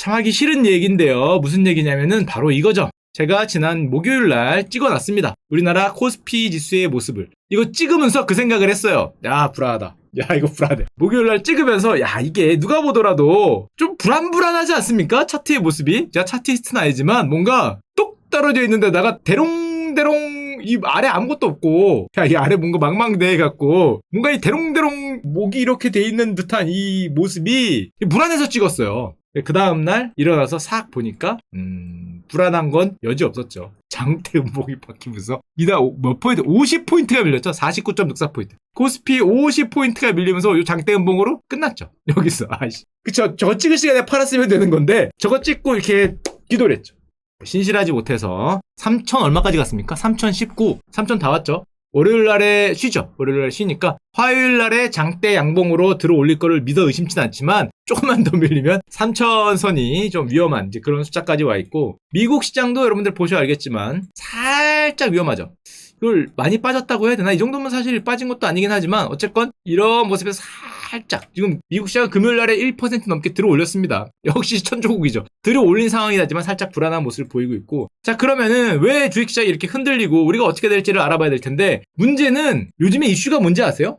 참 하기 싫은 얘기인데요. 무슨 얘기냐면은 바로 이거죠. 제가 지난 목요일날 찍어놨습니다. 우리나라 코스피 지수의 모습을. 이거 찍으면서 그 생각을 했어요. 야, 불안하다. 야, 이거 불안해. 목요일날 찍으면서 야, 이게 누가 보더라도 좀 불안하지 않습니까? 차트의 모습이. 제가 차티스트는 아니지만 뭔가 똑 떨어져 있는데다가 대롱대롱 이 아래 아무것도 없고, 야, 이 아래 뭔가 망망대해 갖고 뭔가 이 대롱대롱 목이 이렇게 돼 있는 듯한 이 모습이 불안해서 찍었어요. 그 다음날 일어나서 싹 보니까 불안한 건 여지 없었죠. 장대 음봉이 바뀌면서 이다 몇 포인트? 50포인트가 밀렸죠. 49.64포인트. 코스피 50포인트가 밀리면서 이 장대 음봉으로 끝났죠. 여기서. 아이씨. 그쵸. 저거 찍을 시간에 팔았으면 되는 건데 저거 찍고 이렇게 기도를 했죠. 신실하지 못해서 3,000 얼마까지 갔습니까? 3,019. 3,000 다 왔죠. 월요일날에 쉬죠. 월요일날에 쉬니까 화요일날에 장대 양봉으로 들어 올릴 거를 믿어 의심치 않지만 조금만 더 밀리면 3,000선이 좀 위험한 이제 그런 숫자까지 와 있고, 미국 시장도 여러분들 보셔야 알겠지만 살짝 위험하죠. 이걸 많이 빠졌다고 해야 되나? 이 정도면 사실 빠진 것도 아니긴 하지만 어쨌건 이런 모습에서 살짝 지금 미국 시장은 금요일날에 1% 넘게 들어 올렸습니다. 역시 천조국이죠. 들어 올린 상황이긴 하지만 살짝 불안한 모습을 보이고 있고, 자, 그러면은 왜 주식시장이 이렇게 흔들리고 우리가 어떻게 될지를 알아봐야 될 텐데, 문제는 요즘에 이슈가 뭔지 아세요?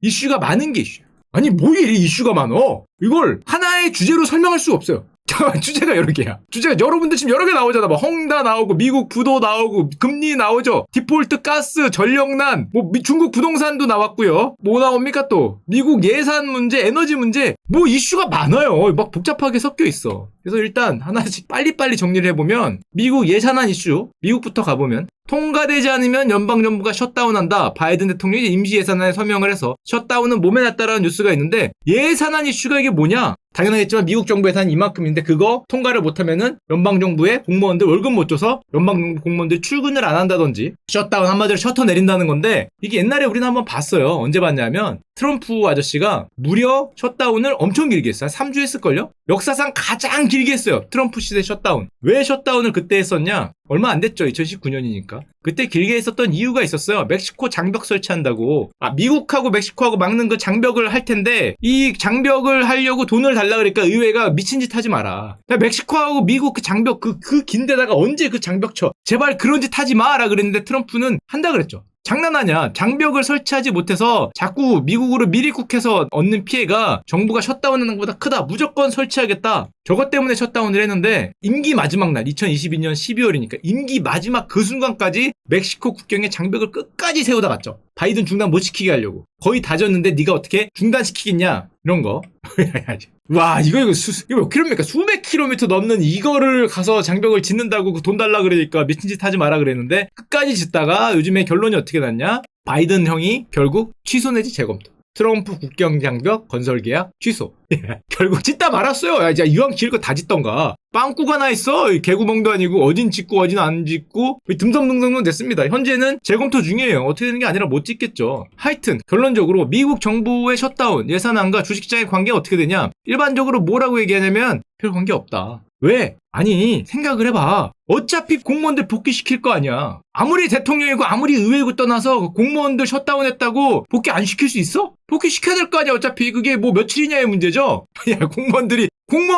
이슈가 많은 게 이슈예요. 아니 뭐 이리 이슈가 많어? 이걸 하나의 주제로 설명할 수가 없어요. 잠깐만, 주제가 여러 개야. 주제가 여러분들 지금 여러 개 나오잖아. 막 헝다 나오고 미국 부도 나오고 금리 나오죠. 디폴트 가스 전력난, 뭐 중국 부동산도 나왔고요. 뭐 나옵니까 또? 미국 예산 문제, 에너지 문제, 뭐 이슈가 많아요. 막 복잡하게 섞여 있어. 그래서 일단 하나씩 빨리빨리 정리를 해보면, 미국 예산안 이슈, 미국부터 가보면 통과되지 않으면 연방정부가 셧다운한다. 바이든 대통령이 임시 예산안에 서명을 해서 셧다운은 몸에 났다라는 뉴스가 있는데, 예산안 이슈가 이게 뭐냐? 당연하겠지만 미국 정부 예산이 이만큼인데 그거 통과를 못하면은 연방정부의 공무원들 월급 못 줘서 연방정부 공무원들이 출근을 안 한다든지 셧다운, 한마디로 셔터 내린다는 건데, 이게 옛날에 우리는 한번 봤어요. 언제 봤냐면 트럼프 아저씨가 무려 셧다운을 엄청 길게 했어요. 3주 했을걸요? 역사상 가장 길게 했어요. 트럼프 시대 셧다운. 왜 셧다운을 그때 했었냐? 얼마 안 됐죠. 2019년이니까. 그때 길게 했었던 이유가 있었어요. 멕시코 장벽 설치한다고. 미국하고 멕시코하고 막는 그 장벽을 할 텐데, 이 장벽을 하려고 돈을 달라 그러니까 의회가 미친 짓 하지 마라. 멕시코하고 미국 그 장벽 그 긴데다가 언제 그 장벽 쳐? 제발 그런 짓 하지 마라 그랬는데 트럼프는 한다 그랬죠. 장난하냐? 장벽을 설치하지 못해서 자꾸 미국으로 미리국해서 얻는 피해가 정부가 셧다운하는 것보다 크다. 무조건 설치하겠다. 저것 때문에 셧다운을 했는데, 임기 마지막 날 2022년 12월이니까 임기 마지막 그 순간까지 멕시코 국경에 장벽을 끝까지 세우다 갔죠. 바이든 중단 못 시키게 하려고. 거의 다 졌는데 네가 어떻게 중단시키겠냐? 이런 거. 와, 이거 몇 킬로입니까? 수백 킬로미터 넘는 이거를 가서 장벽을 짓는다고 그 돈 달라 그러니까 미친 짓 하지 마라 그랬는데, 끝까지 짓다가 요즘에 결론이 어떻게 났냐? 바이든 형이 결국 취소 내지 재검토. 트럼프 국경장벽 건설계약 취소. 결국 짓다 말았어요. 야, 이제 이왕 지을 거 다 짓던가. 빵꾸가 나 있어. 개구멍도 아니고 어딘 짓고 어딘 안 짓고 듬성듬성 됐습니다. 현재는 재검토 중이에요. 어떻게 되는 게 아니라 못 짓겠죠. 하여튼 결론적으로 미국 정부의 셧다운 예산안과 주식시장의 관계가 어떻게 되냐? 일반적으로 뭐라고 얘기하냐면 별 관계 없다. 왜? 아니, 생각을 해봐. 어차피 공무원들 복귀시킬 거 아니야. 아무리 대통령이고 아무리 의회고 떠나서 공무원들 셧다운했다고 복귀 안 시킬 수 있어? 복귀시켜야 될 거 아니야. 어차피 그게 뭐 며칠이냐의 문제죠. 야, 공무원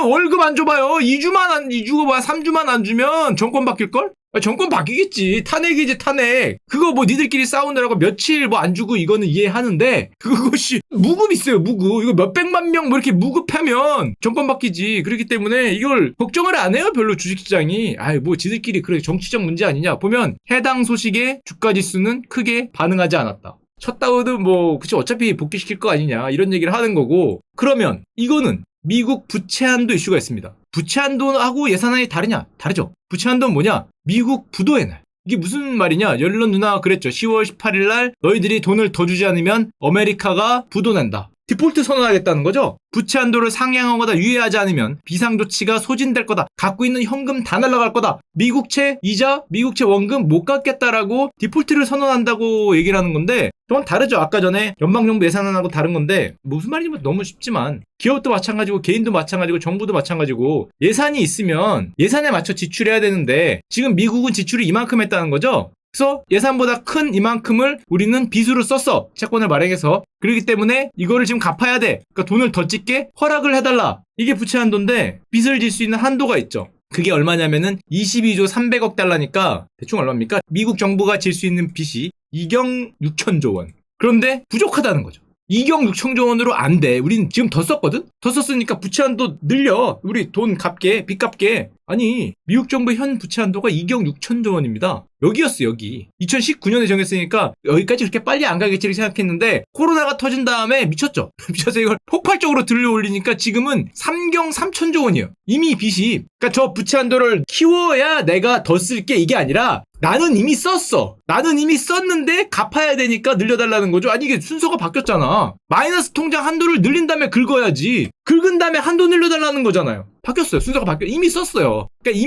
월급 안 줘봐요. 3주만 안 주면 정권 바뀔걸? 정권 바뀌겠지. 탄핵이지, 탄핵. 그거 뭐 니들끼리 싸우느라고 며칠 뭐 안 주고 이거는 이해하는데, 그것이 무급 있어요, 무급. 이거 몇백만 명 뭐 이렇게 무급하면 정권 바뀌지. 그렇기 때문에 이걸 걱정을 안 해요, 별로 주식시장이. 뭐 지들끼리 그래 정치적 문제 아니냐. 보면 해당 소식에 주가지수는 크게 반응하지 않았다. 셧다운은 뭐 그치 어차피 복귀시킬 거 아니냐 이런 얘기를 하는 거고. 그러면 이거는 미국 부채한도 이슈가 있습니다. 부채한도하고 예산안이 다르냐? 다르죠. 부채한도는 뭐냐? 미국 부도의 날. 이게 무슨 말이냐? 옐런 누나가 그랬죠. 10월 18일 날 너희들이 돈을 더 주지 않으면 아메리카가 부도 낸다. 디폴트 선언하겠다는 거죠. 부채 한도를 상향하거나 유예하지 않으면 비상조치가 소진될 거다. 갖고 있는 현금 다 날아갈 거다. 미국채 이자, 미국채 원금 못 갚겠다라고 디폴트를 선언한다고 얘기를 하는 건데, 저건 다르죠. 아까 전에 연방정부 예산안하고 다른 건데, 무슨 말인지 너무 쉽지만 기업도 마찬가지고 개인도 마찬가지고 정부도 마찬가지고 예산이 있으면 예산에 맞춰 지출해야 되는데, 지금 미국은 지출을 이만큼 했다는 거죠. 그래서 예산보다 큰 이만큼을 우리는 빚으로 썼어. 채권을 발행해서. 그렇기 때문에 이거를 지금 갚아야 돼. 그러니까 돈을 더 찍게 허락을 해달라. 이게 부채 한도인데 빚을 질 수 있는 한도가 있죠. 그게 얼마냐면은 22조 300억 달러니까 대충 얼마입니까? 미국 정부가 질 수 있는 빚이 2경 6천조 원. 그런데 부족하다는 거죠. 2경 6천조 원으로 안 돼. 우린 지금 더 썼거든? 더 썼으니까 부채 한도 늘려. 우리 돈 갚게, 빚 갚게. 아니, 미국 정부의 현 부채 한도가 2경 6천조 원입니다. 여기였어, 여기. 2019년에 정했으니까 여기까지 그렇게 빨리 안 가겠지를 생각했는데 코로나가 터진 다음에 미쳤죠. 미쳐서 이걸 폭발적으로 들려 올리니까 지금은 3경 3천조 원이에요. 이미 빚이. 그러니까 저 부채 한도를 키워야 내가 더 쓸게 이게 아니라 나는 이미 썼어. 나는 이미 썼는데 갚아야 되니까 늘려달라는 거죠. 아니 이게 순서가 바뀌었잖아. 마이너스 통장 한도를 늘린 다음에 긁어야지. 긁은 다음에 한도 늘려달라는 거잖아요. 바뀌었어요. 순서가 바뀌었. 이미 썼어요. 그러니까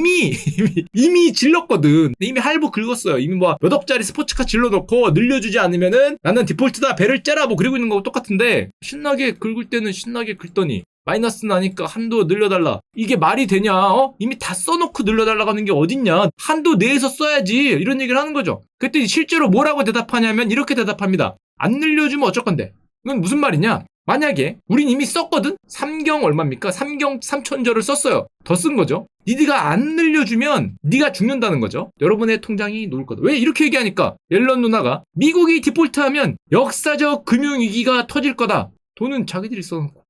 이미 질렀거든. 이미 할부 긁었어요. 이미 뭐 몇 억짜리 스포츠카 질러놓고 늘려주지 않으면은 나는 디폴트다 배를 째라 뭐 그리고 있는 거고 똑같은데 신나게 긁을 때는 신나게 긁더니 마이너스 나니까 한도 늘려달라. 이게 말이 되냐? 이미 다 써놓고 늘려달라고 하는 게 어딨냐? 한도 내에서 써야지. 이런 얘기를 하는 거죠. 그랬더니 실제로 뭐라고 대답하냐면 이렇게 대답합니다. 안 늘려주면 어쩔 건데? 이건 무슨 말이냐? 만약에 우린 이미 썼거든? 3경 얼마입니까? 3경 3천조를 썼어요. 더 쓴 거죠. 니가 안 늘려주면 니가 죽는다는 거죠. 여러분의 통장이 녹을 거다. 왜 이렇게 얘기하니까 옐런 누나가 미국이 디폴트하면 역사적 금융위기가 터질 거다. 돈은 자기들이 써놓고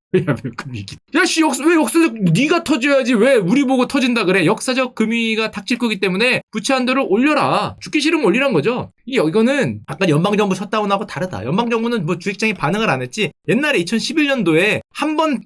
야씨 왜 역사적 네가 터져야지 왜 우리 보고 터진다 그래. 역사적 금위가 닥칠 거기 때문에 부채 한도를 올려라. 죽기 싫으면 올리란 거죠. 이거는 아까 연방정부 셧다운하고 다르다. 연방정부는 뭐 주식장이 반응을 안 했지. 옛날에 2011년도에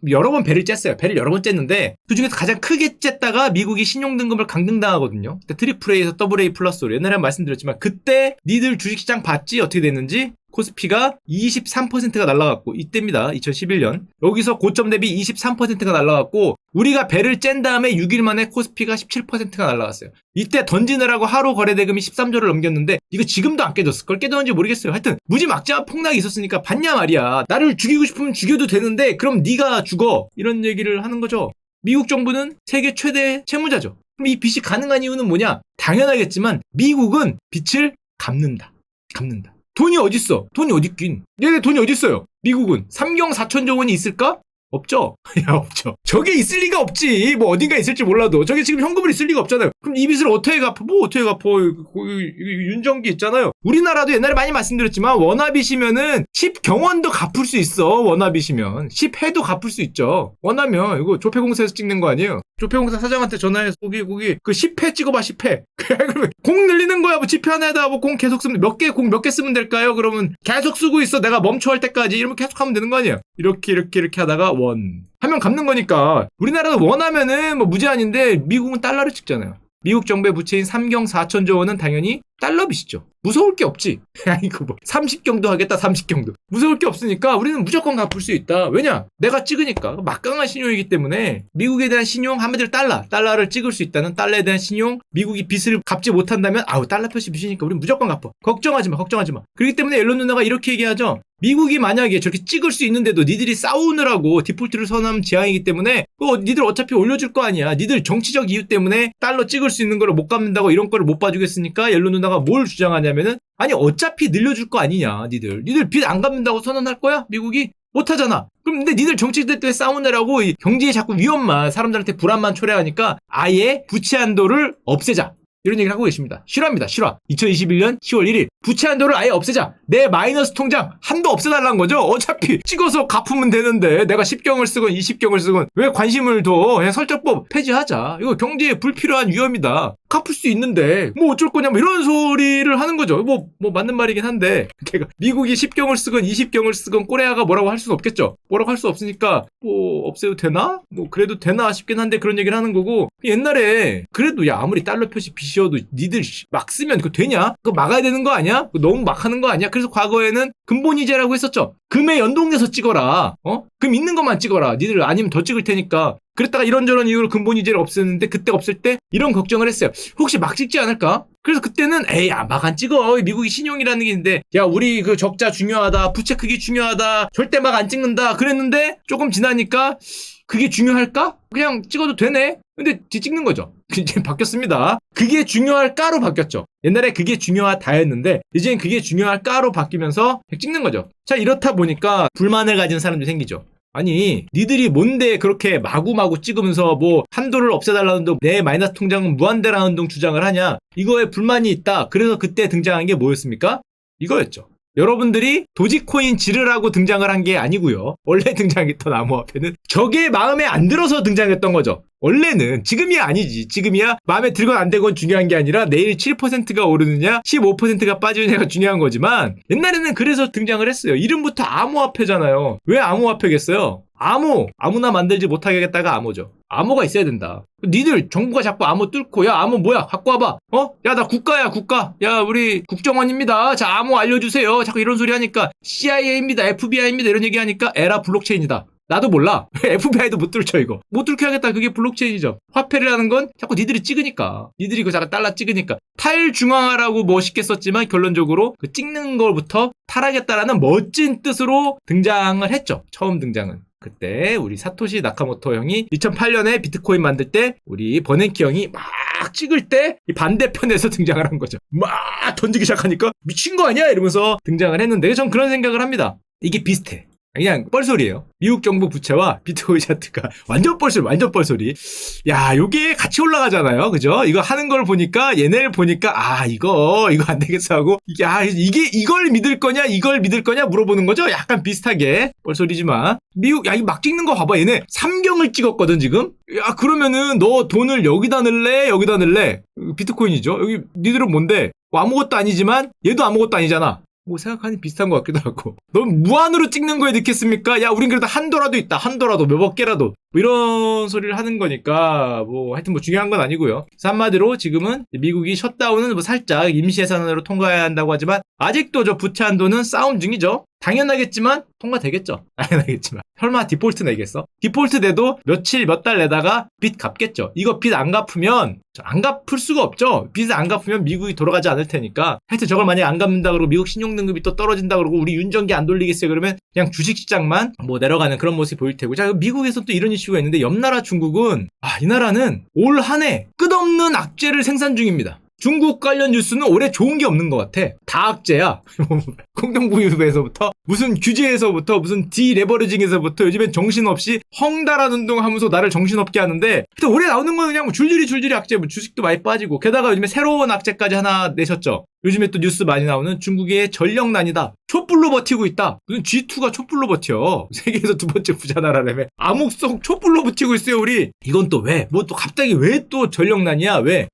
여러 번 배를 쬐어요. 배를 여러 번 쬐는데 그중에서 가장 크게 쬐다가 미국이 신용등급을 강등당하거든요. 그때 트리플 A에서 더블 A 플러스로 옛날에 말씀드렸지만 그때 니들 주식시장 봤지? 어떻게 됐는지? 코스피가 23%가 날라갔고 이때입니다. 2011년. 여기서 고점 대비 23%가 날라갔고 우리가 배를 짠 다음에 6일 만에 코스피가 17%가 날라갔어요. 이때 던지느라고 하루 거래대금이 13조를 넘겼는데 이거 지금도 안 깨졌을걸? 깨졌는지 모르겠어요. 하여튼 무지막지한 폭락이 있었으니까 봤냐 말이야. 나를 죽이고 싶으면 죽여도 되는데 그럼 네가 죽어. 이런 얘기를 하는 거죠. 미국 정부는 세계 최대 채무자죠. 그럼 이 빚이 가능한 이유는 뭐냐? 당연하겠지만 미국은 빚을 갚는다. 돈이 어딨어? 돈이 어딨긴. 얘네 돈이 어딨어요? 미국은 3경 4천조 원이 있을까? 없죠? 야, 없죠. 저게 있을 리가 없지. 뭐 어딘가 있을지 몰라도. 저게 지금 현금으로 있을 리가 없잖아요. 그럼 이 빚을 어떻게 갚아? 뭐 어떻게 갚아? 윤정기 있잖아요. 우리나라도 옛날에 많이 말씀드렸지만 원화빚이면은 10경원도 갚을 수 있어. 원화빚이면. 10회도 갚을 수 있죠. 원하면 이거 조폐공사에서 찍는 거 아니에요? 조폐공사 사장한테 전화해서 거기 그 10회 찍어봐 10회. 공 늘리는 거야. 뭐 지폐 하나에다가 뭐 공 계속 쓰면 몇 개 쓰면 될까요? 그러면 계속 쓰고 있어. 내가 멈춰할 때까지 이러면 계속 하면 되는 거 아니에요? 이렇게 하다가 원 하면 갚는 거니까. 우리나라도 원하면은 뭐 무제한인데 미국은 달러를 찍잖아요. 미국 정부의 부채인 3경 4천조 원은 당연히 달러 빚이죠. 무서울 게 없지. 아이고 뭐 30경도 하겠다 30경도. 무서울 게 없으니까 우리는 무조건 갚을 수 있다. 왜냐? 내가 찍으니까. 막강한 신용이기 때문에 미국에 대한 신용 한마디로 달러를 찍을 수 있다는 달러에 대한 신용. 미국이 빚을 갚지 못한다면 달러 표시 빚이니까 우리는 무조건 갚아. 걱정하지 마. 그렇기 때문에 옐런 누나가 이렇게 얘기하죠. 미국이 만약에 저렇게 찍을 수 있는데도 니들이 싸우느라고 디폴트를 선언하면 재앙이기 때문에 니들 어차피 올려줄 거 아니야. 니들 정치적 이유 때문에 달러 찍을 수 있는 거를 못 갚는다고 이런 거를 못 봐주겠으니까 옐런 누나가 뭘 주장하냐면은 아니 어차피 늘려줄 거 아니냐. 니들 빚 안 갚는다고 선언할 거야? 미국이? 못하잖아. 그럼 근데 니들 정치들 때문에 싸우느라고 경제에 자꾸 위험만 사람들한테 불안만 초래하니까 아예 부채 한도를 없애자. 이런 얘기를 하고 계십니다. 실화입니다. 실화. 2021년 10월 1일 부채 한도를 아예 없애자. 내 마이너스 통장 한도 없애달라는 거죠. 어차피 찍어서 갚으면 되는데 내가 10경을 쓰건 20경을 쓰건 왜 관심을 둬. 그냥 설정법 폐지하자. 이거 경제에 불필요한 위험이다. 갚을 수 있는데 뭐 어쩔 거냐 뭐 이런 소리를 하는 거죠. 뭐 맞는 말이긴 한데 걔가 미국이 10경을 쓰건 20경을 쓰건 꼬레아가 뭐라고 할 수는 없겠죠. 뭐라고 할 수 없으니까 뭐 없애도 되나? 뭐 그래도 되나 싶긴 한데 그런 얘기를 하는 거고. 옛날에 그래도 야 아무리 달러 표시 빚이어도 니들 막 쓰면 그거 되냐? 그거 막아야 되는 거 아니야? 그거 너무 막 하는 거 아니야? 그래서 과거에는 근본이자라고 했었죠. 금에 연동돼서 찍어라. 금 있는 것만 찍어라. 니들 아니면 더 찍을 테니까. 그랬다가 이런저런 이유로 근본이자를 없앴는데 그때 없을 때 이런 걱정을 했어요. 혹시 막 찍지 않을까? 그래서 그때는 막 안 찍어. 미국이 신용이라는 게 있는데 야 우리 그 적자 중요하다. 부채 크기 중요하다. 절대 막 안 찍는다. 그랬는데 조금 지나니까 그게 중요할까? 그냥 찍어도 되네? 근데 찍는 거죠. 이제 바뀌었습니다. 그게 중요할까로 바뀌었죠. 옛날에 그게 중요하다였는데 이제는 그게 중요할까로 바뀌면서 찍는 거죠. 자, 이렇다 보니까 불만을 가진 사람들이 생기죠. 아니, 니들이 뭔데 그렇게 마구마구 찍으면서 뭐 한도를 없애달라는 둥, 내 마이너스 통장은 무한대라는 둥 주장을 하냐? 이거에 불만이 있다. 그래서 그때 등장한 게 뭐였습니까? 이거였죠. 여러분들이 도지코인 지르라고 등장을 한 게 아니고요. 원래 등장했던 암호화폐는 저게 마음에 안 들어서 등장했던 거죠. 원래는 지금이야 아니지. 지금이야 마음에 들건 안 되건 중요한 게 아니라 내일 7%가 오르느냐 15%가 빠지느냐가 중요한 거지만 옛날에는 그래서 등장을 했어요. 이름부터 암호화폐잖아요. 왜 암호화폐겠어요? 아무나 만들지 못하게 하겠다가 암호죠. 암호가 있어야 된다. 니들 정부가 자꾸 암호 뚫고 야 암호 뭐야 갖고 와봐. 야 나 국가야 국가. 야 우리 국정원입니다. 자 암호 알려주세요. 자꾸 이런 소리 하니까 CIA입니다. FBI입니다. 이런 얘기 하니까 에라 블록체인이다. 나도 몰라. FBI도 못 뚫죠 이거. 못 뚫게 하겠다. 그게 블록체인이죠. 화폐라는 건 자꾸 니들이 찍으니까. 니들이 그 잠깐 달러 찍으니까. 탈중앙화라고 멋있게 썼지만 결론적으로 그 찍는 걸부터 탈하겠다라는 멋진 뜻으로 등장을 했죠. 처음 등장은. 그때 우리 사토시 나카모토 형이 2008년에 비트코인 만들 때 우리 버냉키 형이 막 찍을 때 이 반대편에서 등장을 한 거죠. 막 던지기 시작하니까 미친 거 아니야? 이러면서 등장을 했는데 전 그런 생각을 합니다. 이게 비슷해. 그냥 뻘소리예요. 미국 정부 부채와 비트코인 차트가 완전 뻘소리. 야, 요게 같이 올라가잖아요. 그죠? 이거 하는 걸 보니까 얘네를 보니까 이거 안 되겠어 하고 이걸 믿을 거냐 물어보는 거죠. 약간 비슷하게 뻘소리지만 미국 이거 막 찍는 거 봐봐. 얘네 3경을 찍었거든 지금. 야, 그러면은 너 돈을 여기다 넣을래? 비트코인이죠. 여기 니들은 뭔데? 뭐 아무것도 아니지만 얘도 아무것도 아니잖아. 뭐 생각하니 비슷한 것 같기도 하고. 너무 무한으로 찍는 거에 넣겠습니까? 야 우린 그래도 한도라도 있다. 한도라도 몇억 개라도 뭐 이런 소리를 하는 거니까 뭐 하여튼 뭐 중요한 건 아니고요. 그래서 한마디로 지금은 미국이 셧다운은 뭐 살짝 임시예산으로 통과해야 한다고 하지만 아직도 저 부채 한도는 싸움 중이죠. 당연하겠지만 통과되겠죠. 당연하겠지만 설마 디폴트 내겠어? 디폴트 내도 며칠 몇 달 내다가 빚 갚겠죠. 이거 빚 안 갚으면 안 갚을 수가 없죠. 빚을 안 갚으면 미국이 돌아가지 않을 테니까. 하여튼 저걸 만약에 안 갚는다 그러고 미국 신용등급이 또 떨어진다 그러고 우리 윤전기 안 돌리겠어요 그러면 그냥 주식시장만 뭐 내려가는 그런 모습이 보일 테고. 자, 미국에서 또 이런 이슈가 있는데 옆 나라 중국은 이 나라는 올 한 해 끝없는 악재를 생산 중입니다. 중국 관련 뉴스는 올해 좋은 게 없는 것 같아. 다 악재야. 공동부유부에서부터 무슨 규제에서부터 무슨 디레버리징에서부터 요즘엔 정신없이 헝달한 운동하면서 나를 정신없게 하는데 올해 나오는 건 그냥 뭐 줄줄이 악재, 뭐 주식도 많이 빠지고 게다가 요즘에 새로운 악재까지 하나 내셨죠. 요즘에 또 뉴스 많이 나오는 중국의 전력난이다. 촛불로 버티고 있다. 무슨 G2가 촛불로 버텨. 세계에서 두 번째 부자 나라라며. 암흑성 촛불로 버티고 있어요 우리. 이건 또 왜? 뭐 또 갑자기 왜 또 전력난이야? 왜?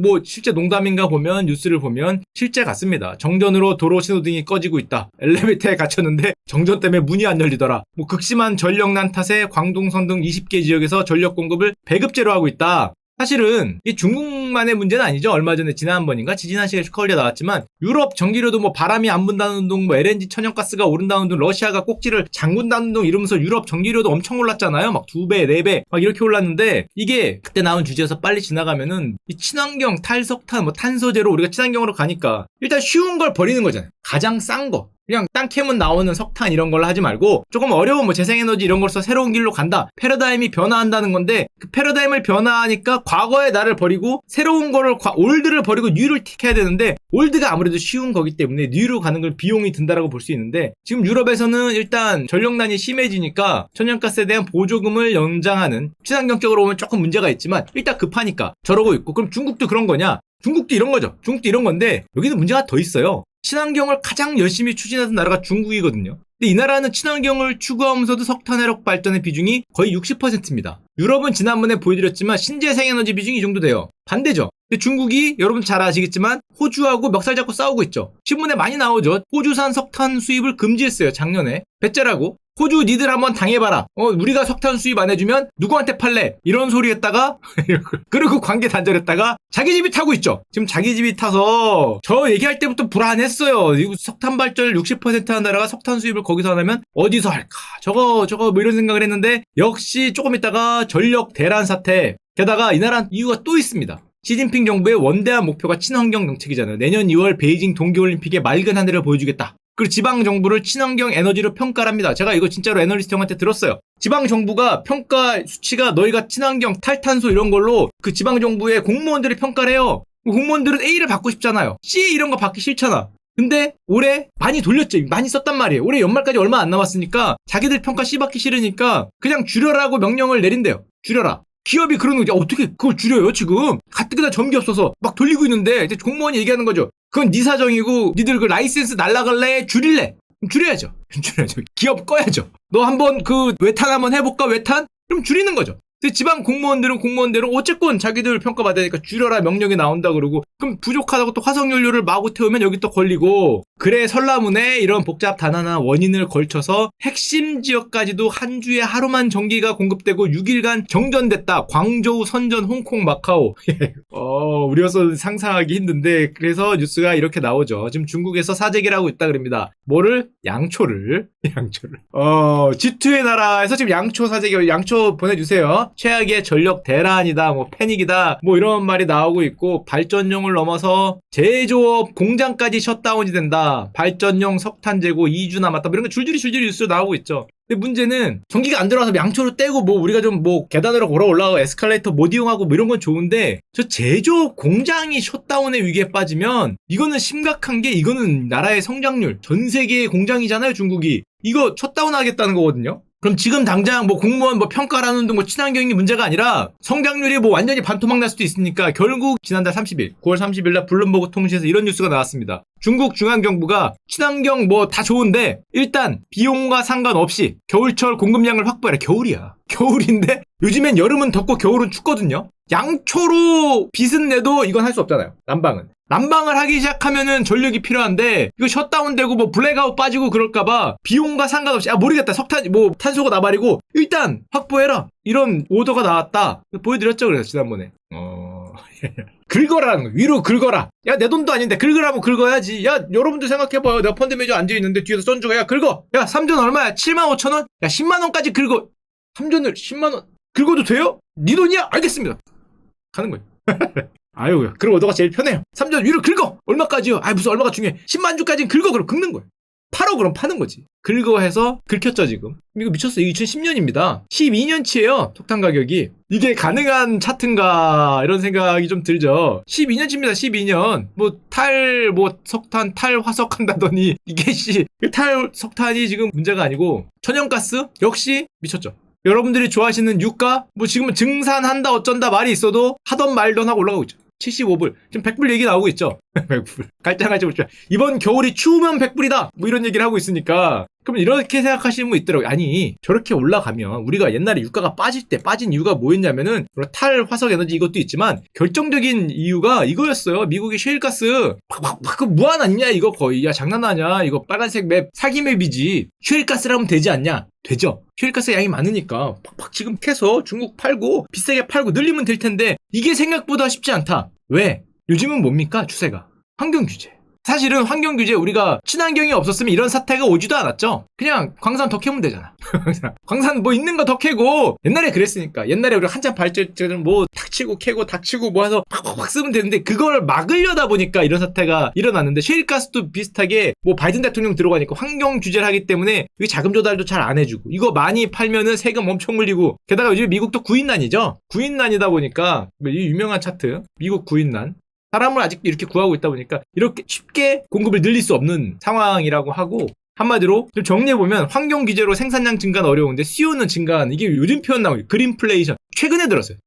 뭐 실제 농담인가 보면 뉴스를 보면 실제 같습니다. 정전으로 도로 신호등이 꺼지고 있다. 엘리베이터에 갇혔는데 정전 때문에 문이 안 열리더라. 뭐 극심한 전력난 탓에 광동선 등 20개 지역에서 전력 공급을 배급제로 하고 있다. 사실은 이 중국만의 문제는 아니죠. 얼마 전에 지난번인가 지지난 시간에 슈커리가 나왔지만 유럽 전기료도 뭐 바람이 안 분다는 둥, 뭐 LNG 천연가스가 오른다는 둥, 러시아가 꼭지를 잠근다는 둥 이러면서 유럽 전기료도 엄청 올랐잖아요. 막 2배, 4배 막 이렇게 올랐는데 이게 그때 나온 주제에서 빨리 지나가면은 이 친환경, 탈석탄, 뭐 탄소제로 우리가 친환경으로 가니까 일단 쉬운 걸 버리는 거잖아요. 가장 싼 거. 그냥 땅 캐면 나오는 석탄 이런 걸로 하지 말고 조금 어려운 뭐 재생에너지 이런 걸 써 새로운 길로 간다. 패러다임이 변화한다는 건데 그 패러다임을 변화하니까 과거의 나를 버리고 새로운 거를 올드를 버리고 뉴를 틱해야 되는데 올드가 아무래도 쉬운 거기 때문에 뉴로 가는 걸 비용이 든다라고 볼 수 있는데 지금 유럽에서는 일단 전력난이 심해지니까 천연가스에 대한 보조금을 연장하는 친환경적으로 보면 조금 문제가 있지만 일단 급하니까 저러고 있고 그럼 중국도 그런 거냐? 중국도 이런 거죠. 중국도 이런 건데 여기는 문제가 더 있어요. 친환경을 가장 열심히 추진하던 나라가 중국이거든요. 근데 이 나라는 친환경을 추구하면서도 석탄 회력 발전의 비중이 거의 60%입니다. 유럽은 지난번에 보여드렸지만 신재생에너지 비중이 이 정도 돼요. 반대죠. 근데 중국이 여러분 잘 아시겠지만 호주하고 멱살 잡고 싸우고 있죠. 신문에 많이 나오죠. 호주산 석탄 수입을 금지했어요. 작년에. 배째라고. 호주 니들 한번 당해봐라. 우리가 석탄 수입 안 해주면 누구한테 팔래? 이런 소리 했다가 그리고 관계 단절했다가 자기 집이 타고 있죠. 지금 자기 집이 타서 저 얘기할 때부터 불안했어요. 이거 석탄 발전을 60% 한 나라가 석탄 수입을 거기서 안 하면 어디서 할까? 저거 뭐 이런 생각을 했는데 역시 조금 있다가 전력 대란 사태. 게다가 이 나라는 이유가 또 있습니다. 시진핑 정부의 원대한 목표가 친환경 정책이잖아요. 내년 2월 베이징 동계올림픽에 맑은 하늘을 보여주겠다. 그리고 지방정부를 친환경 에너지로 평가를 합니다. 제가 이거 진짜로 애널리스트 형한테 들었어요. 지방정부가 평가 수치가 너희가 친환경, 탈탄소 이런 걸로 그 지방정부의 공무원들이 평가를 해요. 공무원들은 A를 받고 싶잖아요. C 이런 거 받기 싫잖아. 근데 올해 많이 돌렸죠. 많이 썼단 말이에요. 올해 연말까지 얼마 안 남았으니까 자기들 평가 C 받기 싫으니까 그냥 줄여라고 명령을 내린대요. 줄여라. 기업이 그러는 거죠. 어떻게 그걸 줄여요 지금. 가뜩이나 전기 없어서 막 돌리고 있는데 이제 공무원이 얘기하는 거죠. 그건 네 사정이고 니들 그 라이센스 날라갈래? 줄일래? 줄여야죠. 줄여야죠. 기업 꺼야죠. 너 한번 그 외탄 한번 해볼까? 외탄? 그럼 줄이는 거죠. 근데 지방 공무원들은 공무원대로 어쨌건 자기들 평가받으니까 줄여라 명령이 나온다 그러고 그럼 부족하다고 또 화석연료를 마구 태우면 여기 또 걸리고 그래 설라문에 이런 복잡 단안한 원인을 걸쳐서 핵심 지역까지도 한 주에 하루만 전기가 공급되고 6일간 정전됐다. 광저우, 선전, 홍콩, 마카오. 우리로서 상상하기 힘든데 그래서 뉴스가 이렇게 나오죠. 지금 중국에서 사재기를 하고 있다 그럽니다. 뭐를? 양초를. G2의 나라에서 지금 양초 사재기, 양초 보내주세요. 최악의 전력 대란이다, 뭐 패닉이다, 뭐 이런 말이 나오고 있고 발전용을 넘어서 제조업 공장까지 셧다운이 된다. 발전용 석탄 재고 2주 남았다. 뭐 이런 거 줄줄이 뉴스 나오고 있죠. 근데 문제는 전기가 안 들어와서 양초로 떼고 뭐 우리가 좀 뭐 계단으로 걸어 올라가고 에스컬레이터 못 이용하고 뭐 이런 건 좋은데 저 제조업 공장이 셧다운의 위기에 빠지면 이거는 심각한 게 이거는 나라의 성장률 전 세계의 공장이잖아요 중국이. 이거 셧다운 하겠다는 거거든요. 그럼 지금 당장 뭐 공무원 뭐 평가라는 등 뭐 친환경이 문제가 아니라 성장률이 뭐 완전히 반토막 날 수도 있으니까 결국 지난달 30일 9월 30일 날 블룸버그 통신에서 이런 뉴스가 나왔습니다. 중국 중앙정부가 친환경 뭐 다 좋은데 일단 비용과 상관없이 겨울철 공급량을 확보해라. 겨울이야. 겨울인데 요즘엔 여름은 덥고 겨울은 춥거든요. 양초로 빛은 내도 이건 할 수 없잖아요. 난방을 하기 시작하면은 전력이 필요한데 이거 셧다운되고 뭐 블랙아웃 빠지고 그럴까봐 비용과 상관없이 모르겠다 석탄 뭐 탄소가 나발이고 일단 확보해라 이런 오더가 나왔다. 보여드렸죠 그래서 지난번에. 긁어라는 거. 위로 긁어라. 야 내 돈도 아닌데 긁으라면 긁어야지. 야 여러분들 생각해봐요. 내가 펀드 매니저 앉아있는데 뒤에서 썬주가 야 긁어. 야 3전 얼마야? 75,000원? 야 10만원까지 긁어. 3전을 10만원 긁어도 돼요? 네 돈이야? 알겠습니다. 가는 거예요. 아유, 그럼 너가 제일 편해요. 3전 위로 긁어! 얼마까지요? 무슨 얼마가 중요해. 10만 주까지는 긁어! 그럼 긁는 거예요. 팔어! 그럼 파는 거지. 긁어해서 긁혔죠, 지금. 이거 미쳤어. 이거 2010년입니다. 12년치예요, 석탄 가격이. 이게 가능한 차트인가, 이런 생각이 좀 들죠. 12년치입니다, 12년. 석탄, 탈화석 한다더니, 이게 탈석탄이 지금 문제가 아니고, 천연가스? 역시 미쳤죠. 여러분들이 좋아하시는 유가? 뭐 지금은 증산한다 어쩐다 말이 있어도 하던 말던 하고 올라가고 있죠. 75불. 지금 100불 얘기 나오고 있죠. 100불. 깔짱깔짱 웃죠. 이번 겨울이 추우면 100불이다. 뭐 이런 얘기를 하고 있으니까. 그럼 이렇게 생각하시는 분 있더라고요. 아니, 저렇게 올라가면 우리가 옛날에 유가가 빠진 이유가 뭐였냐면은 탈화석 에너지 이것도 있지만 결정적인 이유가 이거였어요. 미국의 셰일가스. 그 무한 아니냐 이거 거의. 야 장난하냐. 이거 빨간색 맵 사기 맵이지. 셰일가스라면 되지 않냐. 되죠. 셰일가스 양이 많으니까 팍팍 지금 캐서 중국 팔고 비싸게 팔고 늘리면 될 텐데 이게 생각보다 쉽지 않다. 왜? 요즘은 뭡니까? 추세가. 환경규제. 사실은 환경규제 우리가 친환경이 없었으면 이런 사태가 오지도 않았죠. 그냥 광산 더 캐면 되잖아. 광산 뭐 있는 거 더 캐고 옛날에 그랬으니까. 옛날에 우리가 한참 발전 뭐 닥치고 캐고 닥치고 뭐 해서 팍팍팍 쓰면 되는데 그걸 막으려다 보니까 이런 사태가 일어났는데 셰일가스도 비슷하게 뭐 바이든 대통령 들어가니까 환경규제를 하기 때문에 이게 자금 조달도 잘 안 해주고 이거 많이 팔면은 세금 엄청 물리고 게다가 요즘 미국도 구인난이죠. 구인난이다 보니까 이 유명한 차트 미국 구인난 사람을 아직도 이렇게 구하고 있다 보니까 이렇게 쉽게 공급을 늘릴 수 없는 상황이라고 하고 한마디로 좀 정리해보면 환경 규제로 생산량 증가는 어려운데 수요는 증가하는 이게 요즘 표현 나오죠. 그린플레이션. 최근에 들었어요.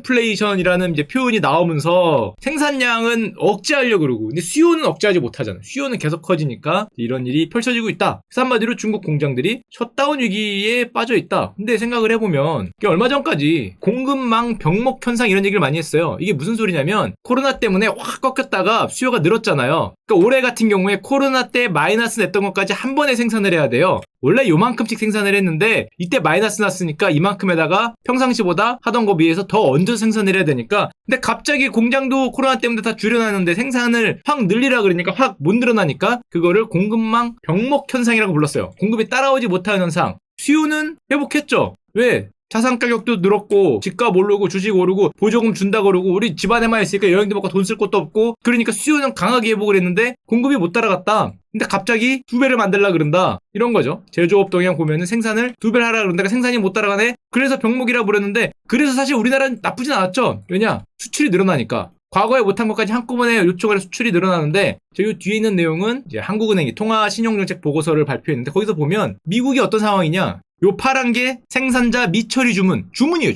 그린플레이션이라는 이제 표현이 나오면서 생산량은 억제하려고 그러고 근데 수요는 억제하지 못하잖아요. 수요는 계속 커지니까 이런 일이 펼쳐지고 있다. 그래서 한마디로 중국 공장들이 셧다운 위기에 빠져 있다. 근데 생각을 해보면 얼마 전까지 공급망 병목 현상 이런 얘기를 많이 했어요. 이게 무슨 소리냐면 코로나 때문에 확 꺾였다가 수요가 늘었잖아요. 그러니까 올해 같은 경우에 코로나 때 마이너스 냈던 것까지 한 번에 생산을 해야 돼요. 원래 요만큼씩 생산을 했는데 이때 마이너스 났으니까 이만큼에다가 평상시보다 하던 거 비해서 더 얹어 생산을 해야 되니까 근데 갑자기 공장도 코로나 때문에 다 줄여놨는데 생산을 확 늘리라 그러니까 확 못 늘어나니까 그거를 공급망 병목 현상이라고 불렀어요. 공급이 따라오지 못하는 현상. 수요는 회복했죠. 왜? 자산 가격도 늘었고 집값 오르고 주식 오르고 보조금 준다 그러고 우리 집안에만 있으니까 여행도 먹고 돈 쓸 것도 없고 그러니까 수요는 강하게 회복을 했는데 공급이 못 따라갔다. 근데 갑자기 2배를 만들라 그런다. 이런 거죠. 제조업 동향 보면은 생산을 2배를 하라 그런다가 생산이 못 따라가네. 그래서 병목이라 부르는데 그래서 사실 우리나라는 나쁘진 않았죠. 왜냐? 수출이 늘어나니까. 과거에 못한 것까지 한꺼번에 요청을 해서 수출이 늘어나는데 저기 뒤에 있는 내용은 이제 한국은행이 통화신용정책 보고서를 발표했는데 거기서 보면 미국이 어떤 상황이냐. 요 파란 게 생산자 미처리 주문이에요.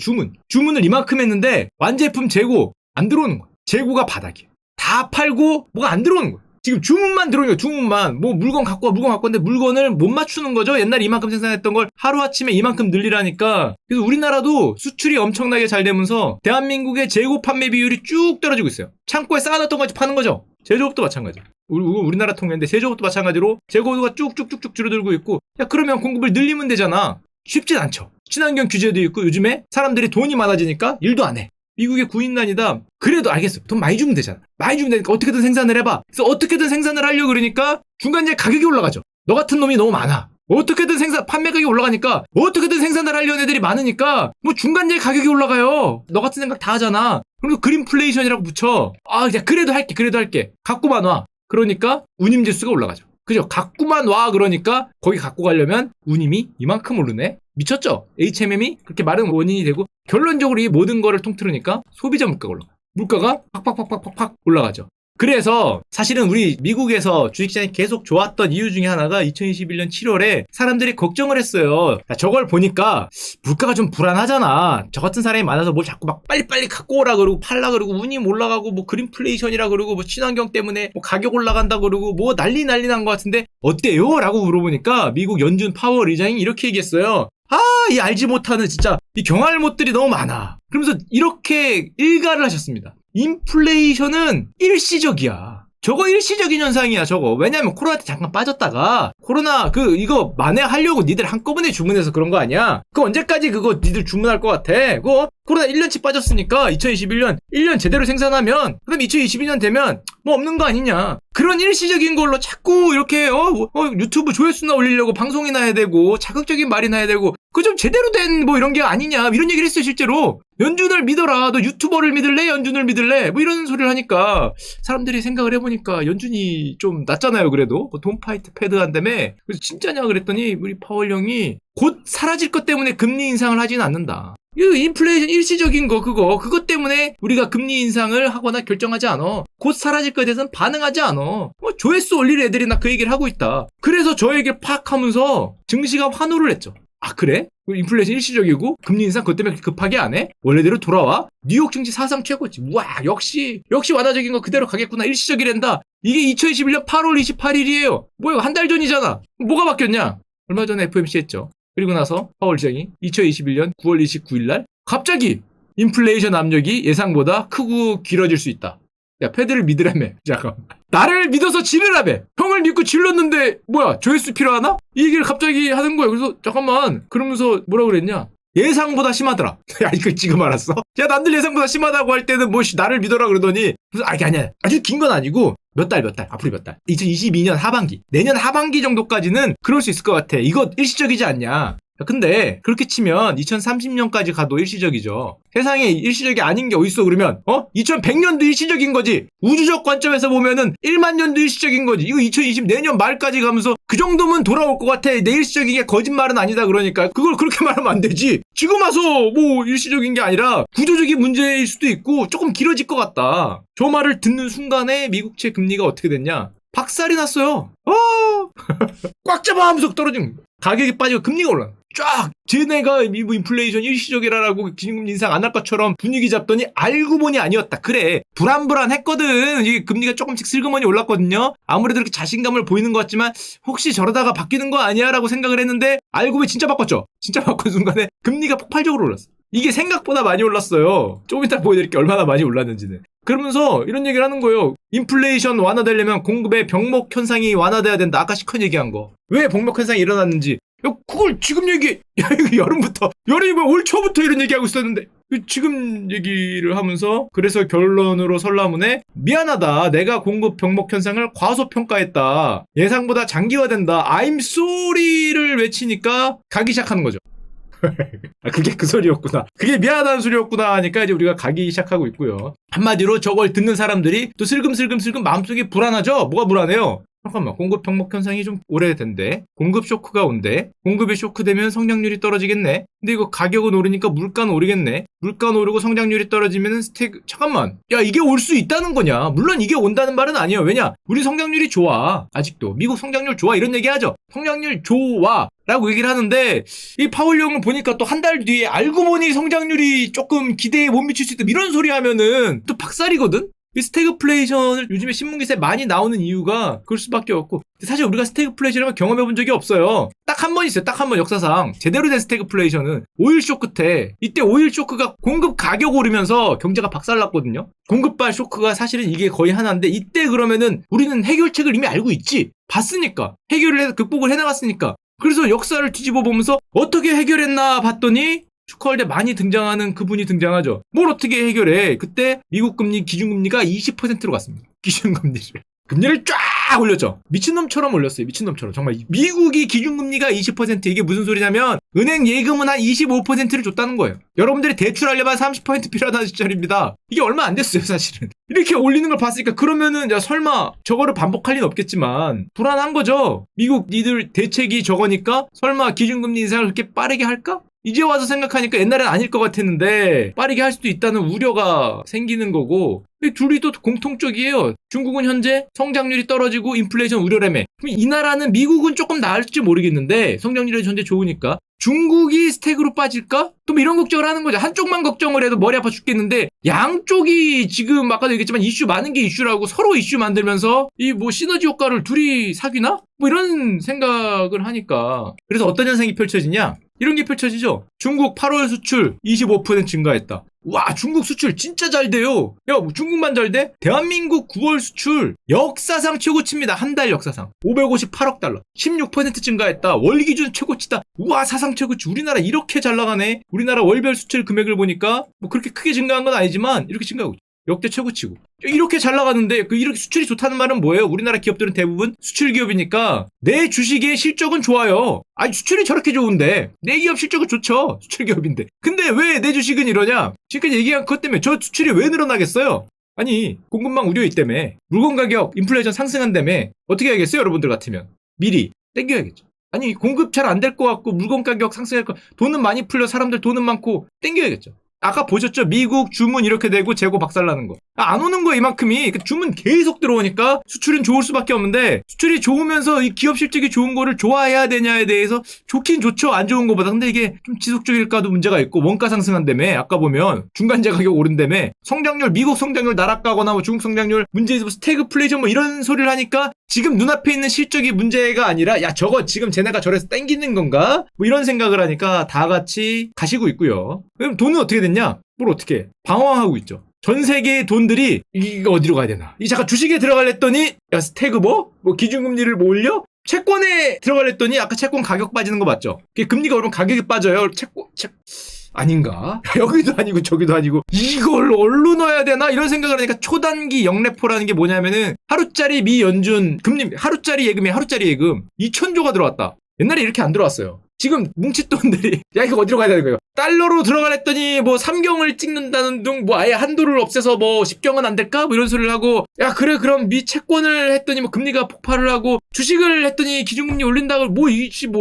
주문을 이만큼 했는데 완제품 재고 안 들어오는 거야. 재고가 바닥이에요. 다 팔고 뭐가 안 들어오는 거야. 지금 주문만 들어오는 거야. 주문만. 뭐 물건 갖고 와 근데 물건을 못 맞추는 거죠. 옛날에 이만큼 생산했던 걸 하루아침에 이만큼 늘리라니까. 그래서 우리나라도 수출이 엄청나게 잘 되면서 대한민국의 재고 판매 비율이 쭉 떨어지고 있어요. 창고에 쌓아놨던 거 파는 거죠. 제조업도 마찬가지. 우리나라 통계인데 제조업도 마찬가지로 재고가 쭉쭉쭉쭉 줄어들고 있고 야 그러면 공급을 늘리면 되잖아. 쉽진 않죠. 친환경 규제도 있고 요즘에 사람들이 돈이 많아지니까 일도 안 해. 미국의 구인난이다. 그래도 알겠어. 돈 많이 주면 되잖아. 많이 주면 되니까 어떻게든 생산을 해봐. 그래서 어떻게든 생산을 하려고 그러니까 중간에 가격이 올라가죠. 너 같은 놈이 너무 많아. 어떻게든 판매 가격이 올라가니까 어떻게든 생산을 하려는 애들이 많으니까 뭐 중간에 가격이 올라가요. 너 같은 생각 다 하잖아. 그럼 그린플레이션이라고 붙여. 아, 야, 그래도 할게. 갖고만 와. 그러니까 운임지수가 올라가죠. 그죠? 갖고만 와 그러니까 거기 갖고 가려면 운임이 이만큼 오르네. 미쳤죠? HMM이 그렇게 많은 원인이 되고 결론적으로 이 모든 거를 통틀으니까 소비자 물가가 올라가요. 물가가 팍팍팍팍팍 올라가죠. 그래서 사실은 우리 미국에서 주식시장이 계속 좋았던 이유 중에 하나가 2021년 7월에 사람들이 걱정을 했어요. 저걸 보니까 물가가 좀 불안하잖아. 저 같은 사람이 많아서 뭘 자꾸 막 빨리빨리 갖고 오라 그러고 팔라 그러고 운임 올라가고 뭐 그린플레이션이라 그러고 뭐 친환경 때문에 뭐 가격 올라간다 그러고 뭐 난리 난 것 같은데 어때요? 라고 물어보니까 미국 연준 파월 의장이 이렇게 얘기했어요. 이 알지 못하는 진짜 이 경알못들이 너무 많아. 그러면서 이렇게 일가를 하셨습니다. 인플레이션은 일시적이야. 저거 일시적인 현상이야, 저거. 왜냐면 코로나 때 잠깐 빠졌다가 코로나 이거 만회하려고 니들 한꺼번에 주문해서 그런 거 아니야? 언제까지 그거 니들 주문할 것 같아? 그거 코로나 1년치 빠졌으니까 2021년 1년 제대로 생산하면 그다음 2022년 되면 뭐 없는 거 아니냐. 그런 일시적인 걸로 자꾸 이렇게 유튜브 조회수나 올리려고 방송이나 해야 되고 자극적인 말이나 해야 되고 그 좀 제대로 된 뭐 이런 게 아니냐 이런 얘기를 했어요. 실제로 연준을 믿어라. 너 유튜버를 믿을래? 연준을 믿을래? 뭐 이런 소리를 하니까 사람들이 생각을 해보니까 연준이 좀 낫잖아요. 그래도 돈 파이트 패드 한다며. 그래서 진짜냐 그랬더니 우리 파월 형이 곧 사라질 것 때문에 금리 인상을 하지는 않는다. 이 인플레이션 일시적인 그것 때문에 우리가 금리 인상을 하거나 결정하지 않아. 곧 사라질 것에 대해서는 반응하지 않아. 조회수 올릴 애들이나 그 얘기를 하고 있다. 그래서 저 얘기를 팍 하면서 증시가 환호를 했죠. 아 그래? 인플레이션 일시적이고 금리 인상 그것 때문에 급하게 안 해? 원래대로 돌아와? 뉴욕 증시 사상 최고지. 우와 역시 완화적인 거 그대로 가겠구나. 일시적이란다. 이게 2021년 8월 28일이에요. 뭐야 한 달 전이잖아. 뭐가 바뀌었냐? 얼마 전에 FOMC 했죠. 그리고 나서 파월 의장이 2021년 9월 29일 날 갑자기 인플레이션 압력이 예상보다 크고 길어질 수 있다. 야 패드를 믿으라며. 잠깐 나를 믿어서 지르라며. 형을 믿고 질렀는데 뭐야 조회수 필요하나? 이 얘기를 갑자기 하는 거야. 그래서 잠깐만 그러면서 뭐라 그랬냐. 예상보다 심하더라. 야 이거 지금 알았어? 야 남들 예상보다 심하다고 할 때는 뭐 나를 믿어라 그러더니 그래서 이게 아니야. 아주 긴 건 아니고 몇 달 앞으로 몇 달 2022년 하반기 내년 하반기 정도까지는 그럴 수 있을 것 같아. 이거 일시적이지 않냐. 근데 그렇게 치면 2030년까지 가도 일시적이죠. 세상에 일시적이 아닌 게 어딨어 그러면 2100년도 일시적인 거지. 우주적 관점에서 보면은 1만 년도 일시적인 거지. 이거 2024년 말까지 가면서 그 정도면 돌아올 것 같아. 내 일시적인 게 거짓말은 아니다 그러니까 그걸 그렇게 말하면 안 되지. 지금 와서 뭐 일시적인 게 아니라 구조적인 문제일 수도 있고 조금 길어질 것 같다. 저 말을 듣는 순간에 미국채 금리가 어떻게 됐냐. 박살이 났어요. 꽉 잡아 하면서 떨어진 가격이 빠지고 금리가 올라. 쫙 쟤네가 미국 인플레이션 일시적이라고 기준금리 인상 안 할 것처럼 분위기 잡더니 알고 보니 아니었다. 그래 불안했거든. 이게 금리가 조금씩 슬그머니 올랐거든요. 아무래도 이렇게 자신감을 보이는 것 같지만 혹시 저러다가 바뀌는 거 아니야 라고 생각을 했는데 알고 보니 진짜 바꿨죠. 진짜 바꾼 순간에 금리가 폭발적으로 올랐어. 이게 생각보다 많이 올랐어요. 조금 이따 보여드릴게요. 얼마나 많이 올랐는지는. 그러면서 이런 얘기를 하는 거예요. 인플레이션 완화되려면 공급의 병목 현상이 완화돼야 된다. 아까 시컨 얘기한 거. 왜 병목 현상이 일어났는지. 그걸 지금 이거 여름이 뭐 올 초부터 이런 얘기하고 있었는데 지금 얘기를 하면서 그래서 결론으로 설라문에 미안하다. 내가 공급 병목 현상을 과소평가했다. 예상보다 장기화된다. I'm sorry를 외치니까 가기 시작하는 거죠. 아, 그게 그 소리였구나. 그게 미안하다는 소리였구나 하니까 이제 우리가 가기 시작하고 있고요. 한마디로 저걸 듣는 사람들이 또 슬금슬금 마음속이 불안하죠? 뭐가 불안해요? 잠깐만, 공급 병목 현상이 좀 오래된대. 공급 쇼크가 온대. 공급이 쇼크되면 성장률이 떨어지겠네. 근데 이거 가격은 오르니까 물가는 오르겠네. 물가는 오르고 성장률이 떨어지면 잠깐만. 야, 이게 올 수 있다는 거냐? 물론 이게 온다는 말은 아니에요. 왜냐? 우리 성장률이 좋아. 아직도. 미국 성장률 좋아. 이런 얘기 하죠. 성장률 좋아. 라고 얘기를 하는데, 이 파월용을 보니까 또 한 달 뒤에 알고 보니 성장률이 조금 기대에 못 미칠 수 있다. 이런 소리 하면은 또 박살이거든? 이 스태그플레이션을 요즘에 신문기사에 많이 나오는 이유가 그럴 수밖에 없고, 사실 우리가 스태그플레이션을 경험해 본 적이 없어요. 딱 한 번 있어요. 딱 한 번 역사상 제대로 된 스태그플레이션은 오일 쇼크 때, 이때 오일 쇼크가 공급 가격 오르면서 경제가 박살났거든요. 공급발 쇼크가 사실은 이게 거의 하나인데, 이때 그러면은 우리는 해결책을 이미 알고 있지. 봤으니까. 해결을 해서 극복을 해나갔으니까. 그래서 역사를 뒤집어 보면서 어떻게 해결했나 봤더니 축구할 때 많이 등장하는 그분이 등장하죠. 뭘 어떻게 해결해? 그때 미국 금리 기준금리가 20%로 갔습니다. 기준금리를. 금리를 쫙 올렸죠. 미친놈처럼 올렸어요. 미친놈처럼. 정말 미국이 기준금리가 20%, 이게 무슨 소리냐면 은행 예금은 한 25%를 줬다는 거예요. 여러분들이 대출하려면 30% 필요하다는 시절입니다. 이게 얼마 안 됐어요, 사실은. 이렇게 올리는 걸 봤으니까 그러면은 야, 설마 저거를 반복할 리는 없겠지만 불안한 거죠. 미국 니들 대책이 저거니까 설마 기준금리 인상을 그렇게 빠르게 할까? 이제 와서 생각하니까 옛날엔 아닐 것 같았는데 빠르게 할 수도 있다는 우려가 생기는 거고, 이 둘이 또 공통적이에요. 중국은 현재 성장률이 떨어지고 인플레이션 우려라며. 그럼 이 나라는 미국은 조금 나을지 모르겠는데 성장률이 현재 좋으니까 중국이 스택으로 빠질까? 또 이런 걱정을 하는 거죠. 한쪽만 걱정을 해도 머리 아파 죽겠는데 양쪽이 지금 아까도 얘기했지만 이슈 많은 게 이슈라고 서로 이슈 만들면서 이 뭐 시너지 효과를 둘이 사귀나? 뭐 이런 생각을 하니까, 그래서 어떤 현상이 펼쳐지냐? 이런 게 펼쳐지죠. 중국 8월 수출 25% 증가했다. 와, 중국 수출 진짜 잘 돼요. 야, 뭐 중국만 잘 돼? 대한민국 9월 수출 역사상 최고치입니다. 한 달 역사상 558억 달러 16% 증가했다. 월 기준 최고치다. 우와, 사상 최고치. 우리나라 이렇게 잘 나가네. 우리나라 월별 수출 금액을 보니까 뭐 그렇게 크게 증가한 건 아니지만 이렇게 증가하고 있죠. 역대 최고치고. 이렇게 잘 나가는데 이렇게 수출이 좋다는 말은 뭐예요? 우리나라 기업들은 대부분 수출 기업이니까 내 주식의 실적은 좋아요. 아니, 수출이 저렇게 좋은데 내 기업 실적은 좋죠. 수출 기업인데. 근데 왜 내 주식은 이러냐? 지금까지 얘기한 것 때문에. 저 수출이 왜 늘어나겠어요? 아니, 공급망 우려 때문에, 물건 가격 인플레이션 상승한다며. 어떻게 해야겠어요? 여러분들 같으면 미리 땡겨야겠죠. 아니, 공급 잘 안 될 것 같고 물건 가격 상승할 거, 돈은 많이 풀려, 사람들 돈은 많고, 땡겨야겠죠. 아까 보셨죠? 미국 주문 이렇게 되고 재고 박살나는 거. 안 오는 거야, 이만큼이. 주문 계속 들어오니까 수출은 좋을 수밖에 없는데, 수출이 좋으면서 이 기업 실적이 좋은 거를 좋아해야 되냐에 대해서 좋긴 좋죠, 안 좋은 거보다. 근데 이게 좀 지속적일까도 문제가 있고, 원가 상승한다며. 아까 보면 중간재 가격 오른다며. 성장률, 미국 성장률 나락가거나 뭐 중국 성장률 문제에서 스태그플레이션 뭐 이런 소리를 하니까 지금 눈앞에 있는 실적이 문제가 아니라, 야, 저거 지금 쟤네가 저래서 땡기는 건가? 뭐 이런 생각을 하니까 다 같이 가시고 있고요. 그럼 돈은 어떻게 됐냐? 뭘 어떻게 해? 방황하고 있죠. 전 세계의 돈들이 이거 어디로 가야 되나? 이 잠깐 주식에 들어갈랬더니, 야, 스태그 뭐 기준금리를 뭐 올려? 채권에 들어갈랬더니 아까 채권 가격 빠지는 거 맞죠? 금리가 오르면 가격이 빠져요. 아닌가? 여기도 아니고 저기도 아니고 이걸 어디로 넣어야 되나? 이런 생각을 하니까 초단기 영래포라는 게 뭐냐면은 하루짜리 미 연준 금리, 하루짜리 예금이 하루짜리 예금 2,000조가 들어왔다. 옛날에 이렇게 안 들어왔어요. 지금 뭉칫돈들이 야, 이거 어디로 가야 되는 거예요? 달러로 들어가랬더니 뭐 3경을 찍는다는 둥, 뭐 아예 한도를 없애서 뭐 10경은 안 될까? 뭐 이런 소리를 하고, 야, 그래, 그럼 미 채권을 했더니 뭐 금리가 폭발을 하고, 주식을 했더니 기준금리 올린다고 뭐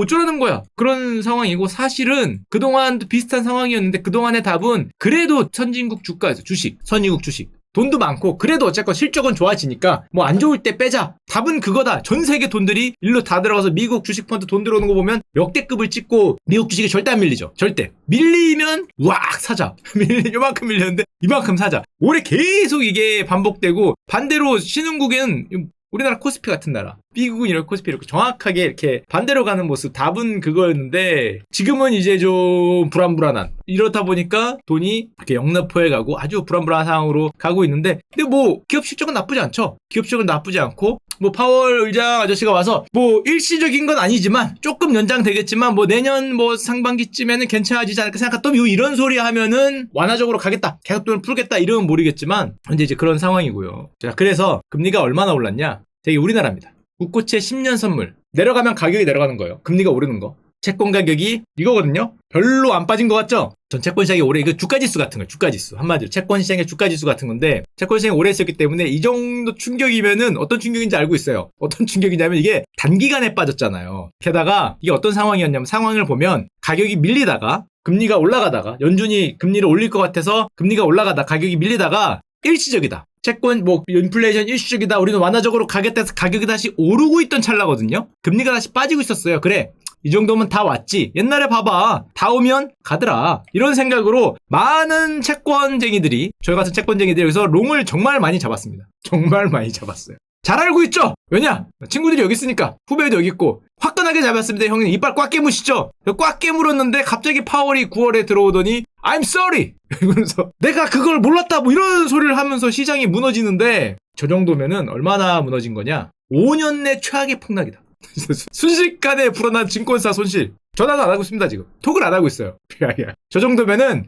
어쩌라는 거야. 그런 상황이고, 사실은 그동안도 비슷한 상황이었는데 그동안의 답은 그래도 선진국 주가에서 주식, 선진국 주식 돈도 많고 그래도 어쨌건 실적은 좋아지니까 뭐 안 좋을 때 빼자. 답은 그거다. 전 세계 돈들이 일로 다 들어가서 미국 주식 펀드 돈 들어오는 거 보면 역대급을 찍고, 미국 주식이 절대 안 밀리죠. 절대. 밀리면 왁 사자. 요만큼 밀렸는데 이만큼 사자. 올해 계속 이게 반복되고, 반대로 신흥국에는 우리나라 코스피 같은 나라, 미국은 이렇게 코스피 이렇게 정확하게 이렇게 반대로 가는 모습, 답은 그거였는데 지금은 이제 좀 불안불안한, 이렇다 보니까 돈이 이렇게 영락포에 가고 아주 불안불안한 상황으로 가고 있는데, 근데 뭐 기업 실적은 나쁘지 않죠. 기업 실적은 나쁘지 않고, 뭐 파월 의장 아저씨가 와서 뭐 일시적인 건 아니지만 조금 연장되겠지만 뭐 내년 뭐 상반기쯤에는 괜찮아지지 않을까 생각했다, 이런 소리 하면은 완화적으로 가겠다, 계속돈을 풀겠다 이러면 모르겠지만 현재 이제 그런 상황이고요. 자, 그래서 금리가 얼마나 올랐냐? 되게 우리나라입니다. 국고채 10년 선물 내려가면 가격이 내려가는 거예요. 금리가 오르는 거. 채권 가격이 이거거든요. 별로 안 빠진 것 같죠? 전 채권 시장이 올해 이거 주가지수 같은 거예요. 주가지수. 한마디로 채권 시장의 주가지수 같은 건데 채권 시장이 오래 했었기 때문에 이 정도 충격이면은 어떤 충격인지 알고 있어요. 어떤 충격이냐면 이게 단기간에 빠졌잖아요. 게다가 이게 어떤 상황이었냐면 상황을 보면 가격이 밀리다가 금리가 올라가다가 연준이 금리를 올릴 것 같아서 금리가 올라가다 가격이 밀리다가 일시적이다. 채권 인플레이션 일시적이다. 우리는 완화적으로 가겠다 해서 가격이 다시 오르고 있던 찰나거든요. 금리가 다시 빠지고 있었어요. 그래. 이 정도면 다 왔지. 옛날에 봐봐. 다 오면 가더라. 이런 생각으로 많은 채권쟁이들이 저희 같은 채권쟁이들이 여기서 롱을 정말 많이 잡았습니다. 정말 많이 잡았어요. 잘 알고 있죠? 왜냐? 친구들이 여기 있으니까 후배도 여기 있고 화끈하게 잡았습니다. 형님 이빨 꽉 깨무시죠? 꽉 깨물었는데 갑자기 파월이 9월에 들어오더니 I'm sorry! 이러면서 내가 그걸 몰랐다 뭐 이런 소리를 하면서 시장이 무너지는데 저 정도면은 얼마나 무너진 거냐? 5년 내 최악의 폭락이다. 순식간에 불어난 증권사 손실. 전화도 안 하고 있습니다, 지금. 톡을 안 하고 있어요. 저 정도면은,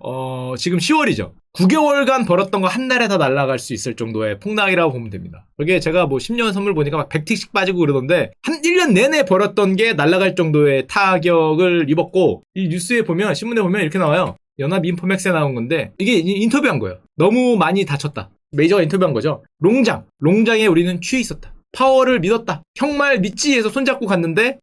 지금 10월이죠. 9개월간 벌었던 거 한 달에 다 날아갈 수 있을 정도의 폭락이라고 보면 됩니다. 그게 제가 뭐 10년 선물 보니까 막 100틱씩 빠지고 그러던데, 한 1년 내내 벌었던 게 날아갈 정도의 타격을 입었고, 이 뉴스에 보면, 신문에 보면 이렇게 나와요. 연합 인포맥스에 나온 건데, 이게 인터뷰한 거예요. 너무 많이 다쳤다. 메이저가 인터뷰한 거죠. 롱장에 우리는 취해 있었다. 파워를 믿었다. 형 말 믿지 해서 손잡고 갔는데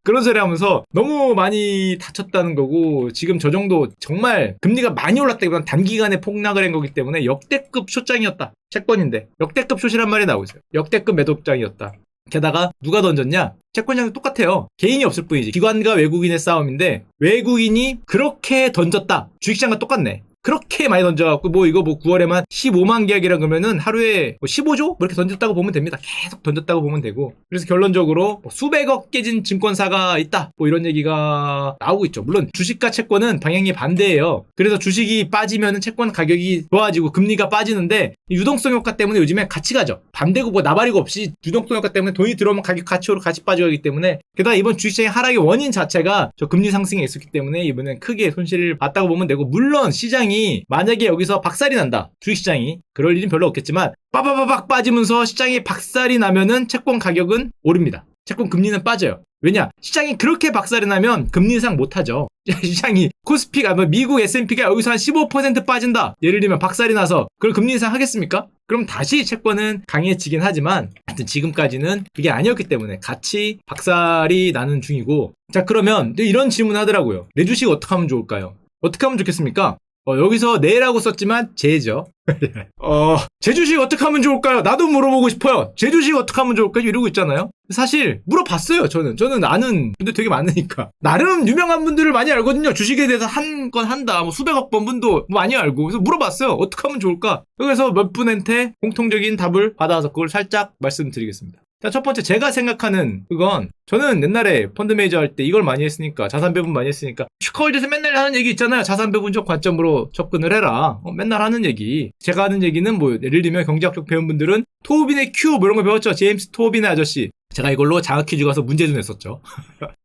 그런 소리 하면서 너무 많이 다쳤다는 거고 지금 저 정도 정말 금리가 많이 올랐다기보다는 단기간에 폭락을 한 거기 때문에 역대급 숏장이었다. 채권인데 역대급 숏이란 말이 나오고 있어요. 역대급 매도장이었다. 게다가 누가 던졌냐? 채권장도 똑같아요. 개인이 없을 뿐이지. 기관과 외국인의 싸움인데 외국인이 그렇게 던졌다. 주식시장과 똑같네. 그렇게 많이 던져갖고 이거 9월에만 15만 계약이라 그러면은 하루에 15조? 뭐 이렇게 던졌다고 보면 됩니다. 계속 던졌다고 보면 되고 그래서 결론적으로 수백억 깨진 증권사가 있다. 이런 얘기가 나오고 있죠. 물론 주식과 채권은 방향이 반대예요. 그래서 주식이 빠지면은 채권 가격이 좋아지고 금리가 빠지는데 유동성 효과 때문에 요즘에 같이 가죠. 반대고 나발이고 없이 유동성 효과 때문에 돈이 들어오면 가격 같이 빠져가기 때문에 게다가 이번 주식시장의 하락의 원인 자체가 저 금리 상승에 있었기 때문에 이번엔 크게 손실을 봤다고 보면 되고 물론 시장이 만약에 여기서 박살이 난다. 주식시장이. 그럴 일은 별로 없겠지만 빠바바박 빠지면서 시장이 박살이 나면은 채권 가격은 오릅니다. 채권 금리는 빠져요. 왜냐? 시장이 그렇게 박살이 나면 금리 인상 못하죠. 시장이 코스피가 미국 S&P가 여기서 한 15% 빠진다. 예를 들면 박살이 나서 그걸 금리 인상 하겠습니까? 그럼 다시 채권은 강해지긴 하지만 하여튼 지금까지는 그게 아니었기 때문에 같이 박살이 나는 중이고 자 그러면 이런 질문 하더라고요. 내 주식 어떻게 하면 좋을까요? 어떻게 하면 좋겠습니까? 여기서 내라고 썼지만 제죠. 제 주식 어떻게 하면 좋을까요? 나도 물어보고 싶어요. 제 주식 어떻게 하면 좋을까요? 이러고 있잖아요. 사실 물어봤어요. 저는 아는 분들 되게 많으니까. 나름 유명한 분들을 많이 알거든요. 주식에 대해서 한 건 한다. 수백억 번 분도 많이 알고. 그래서 물어봤어요. 어떻게 하면 좋을까? 그래서 몇 분한테 공통적인 답을 받아서 그걸 살짝 말씀드리겠습니다. 자, 첫 번째 제가 생각하는 그건 저는 옛날에 펀드 매니저 할 때 이걸 많이 했으니까 자산 배분 많이 했으니까 슈커홀드에서 맨날 하는 얘기 있잖아요. 자산 배분적 관점으로 접근을 해라. 맨날 하는 얘기. 제가 하는 얘기는 예를 들면 경제학적 배운 분들은 토빈의 큐 이런 거 배웠죠. 제임스 토빈의 아저씨. 제가 이걸로 장학 퀴즈 가서 문제도 냈었죠.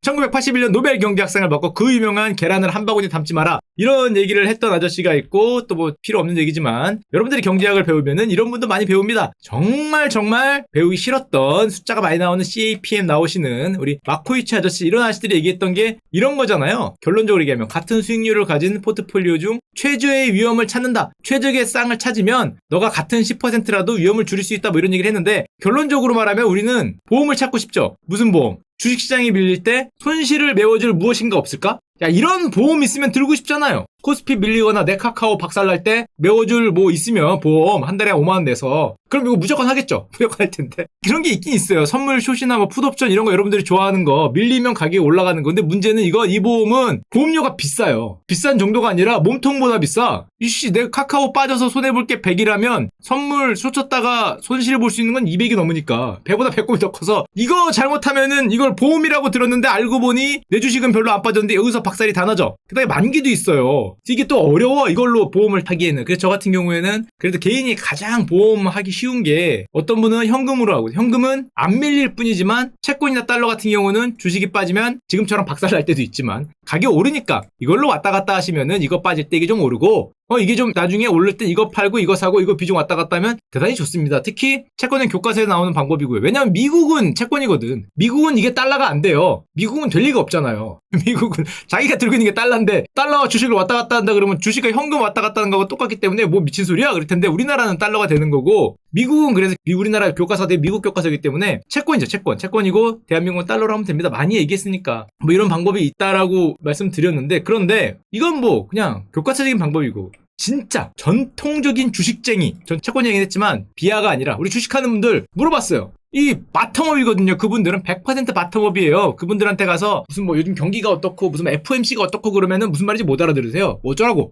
1981년 노벨 경제학상을 받고 그 유명한 계란을 한 바구니 담지 마라. 이런 얘기를 했던 아저씨가 있고 또 필요 없는 얘기지만 여러분들이 경제학을 배우면은 이런 분도 많이 배웁니다. 정말 배우기 싫었던 숫자가 많이 나오는 CAPM 나오시는 우리 마코이치 아저씨 이런 아저씨들이 얘기했던 게 이런 거잖아요. 결론적으로 얘기하면 같은 수익률을 가진 포트폴리오 중 최저의 위험을 찾는다. 최적의 쌍을 찾으면 너가 같은 10%라도 위험을 줄일 수 있다. 이런 얘기를 했는데 결론적으로 말하면 우리는 보험을 찾고 싶죠. 무슨 보험? 주식시장이 밀릴 때 손실을 메워줄 무엇인가 없을까? 이런 보험 있으면 들고 싶잖아요. 코스피 밀리거나 네카카오 박살날 때 메워줄 있으면 보험 한 달에 5만 원 내서 그럼 이거 무조건 하겠죠. 무조건 할 텐데. 그런 게 있긴 있어요. 선물 숏이나 풋옵션 이런 거 여러분들이 좋아하는 거 밀리면 가격이 올라가는 건데 문제는 이 보험은 보험료가 비싸요. 비싼 정도가 아니라 몸통보다 비싸. 내 카카오 빠져서 손해볼 게 100이라면 선물 숏 쳤다가 손실 볼 수 있는 건 200이 넘으니까 100보다 100곱이 더 커서 이거 잘못하면은 이걸 보험이라고 들었는데 알고 보니 내 주식은 별로 안 빠졌는데 여기서 박살이 다 나죠. 그다음에 만기도 있어요. 이게 또 어려워 이걸로 보험을 하기에는. 그래서 저 같은 경우에는 그래도 개인이 가장 보험하기 쉬운 게 어떤 분은 현금으로 하고 현금은 안 밀릴 뿐이지만 채권이나 달러 같은 경우는 주식이 빠지면 지금처럼 박살날 때도 있지만 가격 오르니까 이걸로 왔다 갔다 하시면은 이거 빠질 때 이게 좀 오르고 이게 좀 나중에 오를 때 이거 팔고 이거 사고 이거 비중 왔다 갔다 하면 대단히 좋습니다. 특히 채권은 교과서에 나오는 방법이고요. 왜냐하면 미국은 채권이거든. 미국은 이게 달러가 안 돼요. 미국은 될 리가 없잖아요. 미국은 자기가 들고 있는 게 달러인데 달러와 주식을 왔다 갔다 한다 그러면 주식과 현금 왔다 갔다 하는 거하고 똑같기 때문에 뭐 미친 소리야? 그럴 텐데 우리나라는 달러가 되는 거고 미국은 그래서 우리나라 교과서 대 미국 교과서이기 때문에 채권이죠. 채권이고 대한민국은 달러로 하면 됩니다. 많이 얘기했으니까 뭐 이런 방법이 있다라고 말씀드렸는데 그런데 이건 뭐 그냥 교과서적인 방법이고 진짜 전통적인 주식쟁이 전 채권 얘기는 했지만 비하가 아니라 우리 주식하는 분들 물어봤어요. 이 바텀업이거든요. 그분들은 100% 바텀업이에요. 그분들한테 가서 무슨 뭐 요즘 경기가 어떻고 무슨 FOMC가 어떻고 그러면은 무슨 말인지 못 알아들으세요. 뭐 어쩌라고.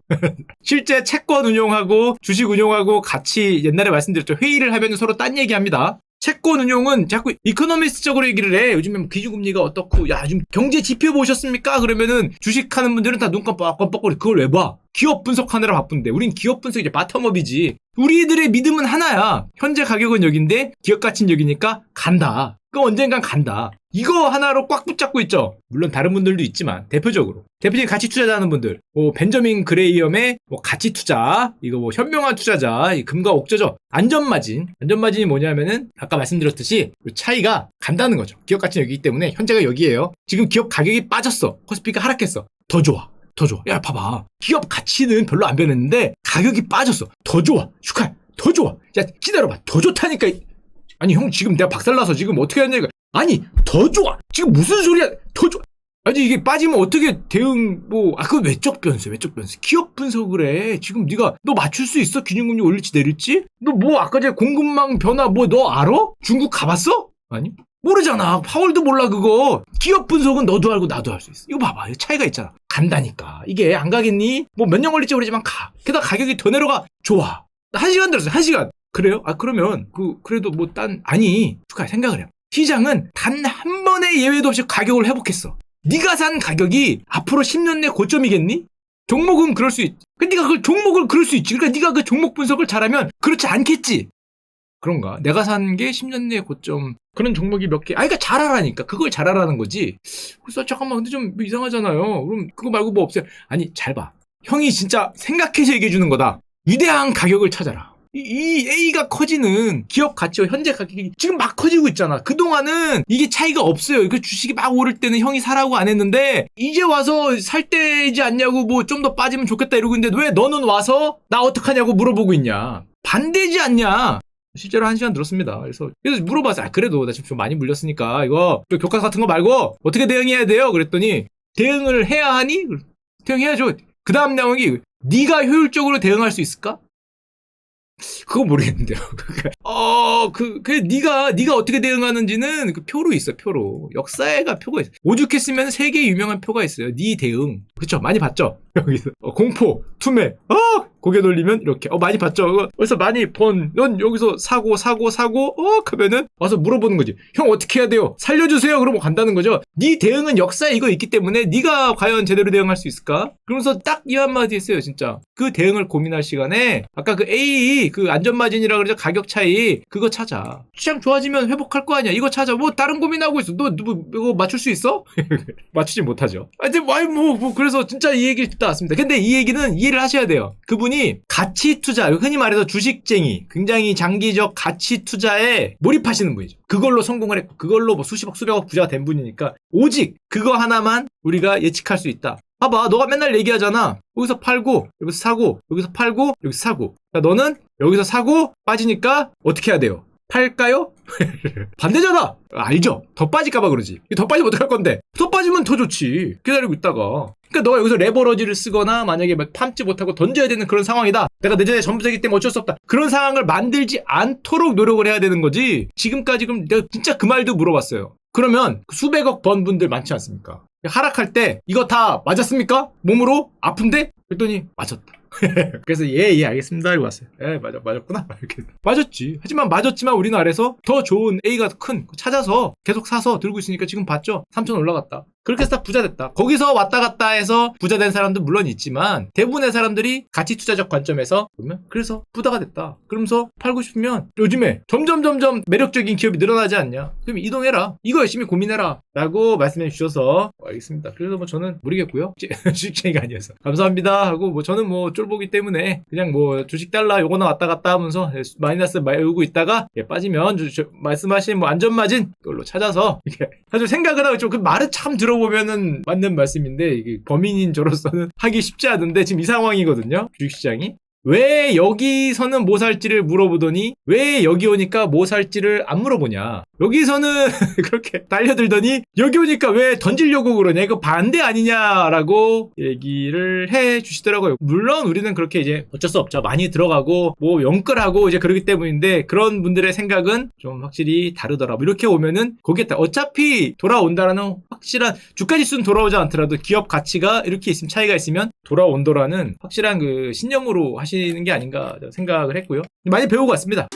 실제 채권 운용하고 주식 운용하고 같이 옛날에 말씀드렸죠. 회의를 하면 서로 딴 얘기합니다. 채권 운용은 자꾸 이코노미스트적으로 얘기를 해. 요즘에 뭐 기준금리가 어떻고 야 요즘 경제 지표 보셨습니까? 그러면은 주식하는 분들은 다 눈 깜빡깜빡거리. 그걸 왜 봐? 기업 분석하느라 바쁜데 우린 기업 분석이 이제 바텀업이지. 우리들의 믿음은 하나야. 현재 가격은 여긴데 기업 가치는 여기니까 간다. 그 언젠간 간다. 이거 하나로 꽉 붙잡고 있죠. 물론 다른 분들도 있지만 대표적으로 가치 투자자하는 분들 뭐 벤저민 그레이엄의 뭐 가치 투자 이거 뭐 현명한 투자자 이 금과 옥저죠. 안전마진이 뭐냐면은 아까 말씀드렸듯이 그 차이가 간다는 거죠. 기업 가치는 여기이기 때문에 현재가 여기예요. 지금 기업 가격이 빠졌어. 코스피가 하락했어. 더 좋아. 야 봐봐. 기업 가치는 별로 안 변했는데 가격이 빠졌어. 더 좋아. 축하해. 더 좋아. 야 기다려봐. 더 좋다니까. 아니 형 지금 내가 박살나서 지금 어떻게 하냐 이거. 아니 더 좋아. 지금 무슨 소리야. 더 좋아. 아니 이게 빠지면 어떻게 대응 그건 외적 변수. 기업 분석을 해. 지금 너 맞출 수 있어? 기준금리 올릴지 내릴지? 너 뭐 아까 전에 공급망 변화 너 알아? 중국 가봤어? 아니 모르잖아. 파월도 몰라 그거. 기업 분석은 너도 알고 나도 알 수 있어. 이거 봐봐. 차이가 있잖아. 간다니까. 이게 안 가겠니? 뭐 몇 년 걸릴지 모르지만 가. 게다가 가격이 더 내려가. 좋아. 1시간 들었어. 1시간. 그래요? 그러면 그래도 아니 축하해. 생각을 해. 시장은 단 한 번의 예외도 없이 가격을 회복했어. 네가 산 가격이 앞으로 10년 내 고점이겠니? 종목은 그럴 수 있지. 근데 네가 그 종목을 그럴 수 있지. 그러니까 네가 그 종목 분석을 잘하면 그렇지 않겠지. 그런가? 내가 산 게 10년 내 고점 그런 종목이 몇 개. 그러니까 잘하라니까. 그걸 잘하라는 거지. 그래서 잠깐만 근데 좀 이상하잖아요. 그럼 그거 말고 뭐 없어요? 아니 잘 봐. 형이 진짜 생각해서 얘기해 주는 거다. 위대한 가격을 찾아라. 이 A가 커지는 기업 가치와 현재 가격이 지금 막 커지고 있잖아. 그동안은 이게 차이가 없어요. 그 주식이 막 오를 때는 형이 사라고 안 했는데 이제 와서 살 때이지 않냐고 뭐 좀 더 빠지면 좋겠다 이러고 있는데 왜 너는 와서 나 어떡하냐고 물어보고 있냐. 반대지 않냐. 실제로 1시간 들었습니다. 그래서 물어봤어요. 그래도 나 지금 좀 많이 물렸으니까 이거 교과서 같은 거 말고 어떻게 대응해야 돼요? 그랬더니 대응을 해야 하니? 대응해야죠. 그 다음 내용이 네가 효율적으로 대응할 수 있을까? 그거 모르겠는데요. 네가 어떻게 대응하는지는 그 표로 있어, 표로. 역사에가 표가 있어. 오죽했으면 세계 유명한 표가 있어요. 네 대응. 그쵸? 많이 봤죠? 여기서. 공포, 투매, 고개 돌리면 이렇게. 많이 봤죠? 그래서 많이 넌 여기서 사고, 하면은 와서 물어보는 거지. 형 어떻게 해야 돼요? 살려주세요. 그러면 간다는 거죠. 네 대응은 역사에 이거 있기 때문에 네가 과연 제대로 대응할 수 있을까? 그러면서 딱 이 한마디 했어요, 진짜. 그 대응을 고민할 시간에 아까 그 A, 그 안전마진이라 그러죠. 가격 차이. 그거 찾아. 시장 좋아지면 회복할 거 아니야. 이거 찾아. 뭐 다른 고민하고 있어. 너 이거 맞출 수 있어? 맞추지 못하죠. 그래서 진짜 이 얘기 듣다 왔습니다. 근데 이 얘기는 이해를 하셔야 돼요. 그분이 가치 투자, 흔히 말해서 주식쟁이, 굉장히 장기적 가치 투자에 몰입하시는 분이죠. 그걸로 성공을 했고, 그걸로 뭐 수십억, 수백억 부자가 된 분이니까, 오직 그거 하나만 우리가 예측할 수 있다. 봐봐, 너가 맨날 얘기하잖아. 여기서 팔고, 여기서 사고, 여기서 팔고, 여기서 사고. 그러니까 너는 여기서 사고, 빠지니까 어떻게 해야 돼요? 팔까요? 반대잖아. 알죠? 더 빠질까봐 그러지. 더 빠지면 어떡할 건데? 더 빠지면 더 좋지. 기다리고 있다가. 그러니까 너가 여기서 레버러지를 쓰거나 만약에 참지 못하고 던져야 되는 그런 상황이다. 내가 내 전에 전부세기 때문에 어쩔 수 없다. 그런 상황을 만들지 않도록 노력을 해야 되는 거지. 지금까지 그럼 내가 진짜 그 말도 물어봤어요. 그러면 수백억 번 분들 많지 않습니까? 하락할 때 이거 다 맞았습니까? 몸으로? 아픈데? 그랬더니 맞았다. 그래서 예 알겠습니다 이러고 왔어요. 맞았구나 이렇게. 맞았지. 하지만 맞았지만 우리나라에서 더 좋은 A가 큰 찾아서 계속 사서 들고 있으니까 지금 봤죠? 3천 올라갔다. 그렇게 해서 다 부자 됐다. 거기서 왔다 갔다 해서 부자 된 사람도 물론 있지만 대부분의 사람들이 가치 투자적 관점에서 보면 그래서 부자가 됐다. 그러면서 팔고 싶으면 요즘에 점점 매력적인 기업이 늘어나지 않냐? 그럼 이동해라. 이거 열심히 고민해라. 라고 말씀해 주셔서 알겠습니다. 그래서 뭐 저는 모르겠고요. 주식쟁이가 아니어서 감사합니다 하고 뭐 저는 뭐 쫄보기 때문에 그냥 뭐 주식 달러 요거나 왔다 갔다 하면서 마이너스 메우고 있다가 빠지면 말씀하신 뭐 안전마진 그걸로 찾아서 이렇게 사실 생각을 하고 좀 그 말을 참 들어보면은 맞는 말씀인데 이게 범인인 저로서는 하기 쉽지 않은데 지금 이 상황이거든요. 주식시장이. 왜 여기서는 뭐 살지를 물어보더니 왜 여기 오니까 뭐 살지를 안 물어보냐. 여기서는 그렇게 달려들더니 여기 오니까 왜 던지려고 그러냐. 이거 반대 아니냐라고 얘기를 해 주시더라고요. 물론 우리는 그렇게 이제 어쩔 수 없죠. 많이 들어가고 뭐 영끌하고 이제 그러기 때문인데 그런 분들의 생각은 좀 확실히 다르더라. 뭐 이렇게 오면은 거기에 어차피 돌아온다라는 확실한 주가 지수는 돌아오지 않더라도 기업 가치가 이렇게 있으면 차이가 있으면 돌아온다라는 확실한 그 신념으로 하시는 게 아닌가 생각을 했고요. 많이 배우고 왔습니다.